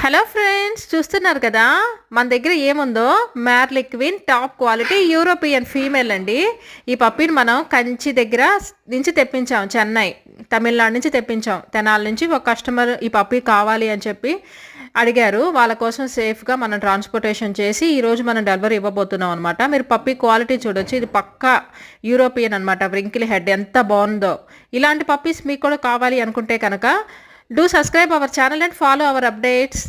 Hello friends, చూస్తున్నారు కదా మన దగ్గర ఏముందో. మ్యార్లిక్విన్ టాప్ క్వాలిటీ యూరోపియన్ ఫీమేల్ అండి. ఈ పప్పీని మనం కంచి దగ్గర నుంచి తెప్పించాం, చెన్నై తమిళనాడు నుంచి తెప్పించాం. తెనాల నుంచి ఒక కస్టమర్ ఈ పప్పీ కావాలి అని చెప్పి అడిగారు. వాళ్ళ కోసం సేఫ్గా మనం ట్రాన్స్పోర్టేషన్ చేసి ఈరోజు మనం డెలివరీ ఇవ్వబోతున్నాం అనమాట. మీరు పప్పీ క్వాలిటీ చూడొచ్చు, ఇది పక్కా యూరోపియన్ అనమాట. వ్రింకిల్ హెడ్ ఎంత బాగుందో. ఇలాంటి పప్పీస్ మీకు కూడా కావాలి అనుకుంటే కనుక do subscribe our channel and follow our updates.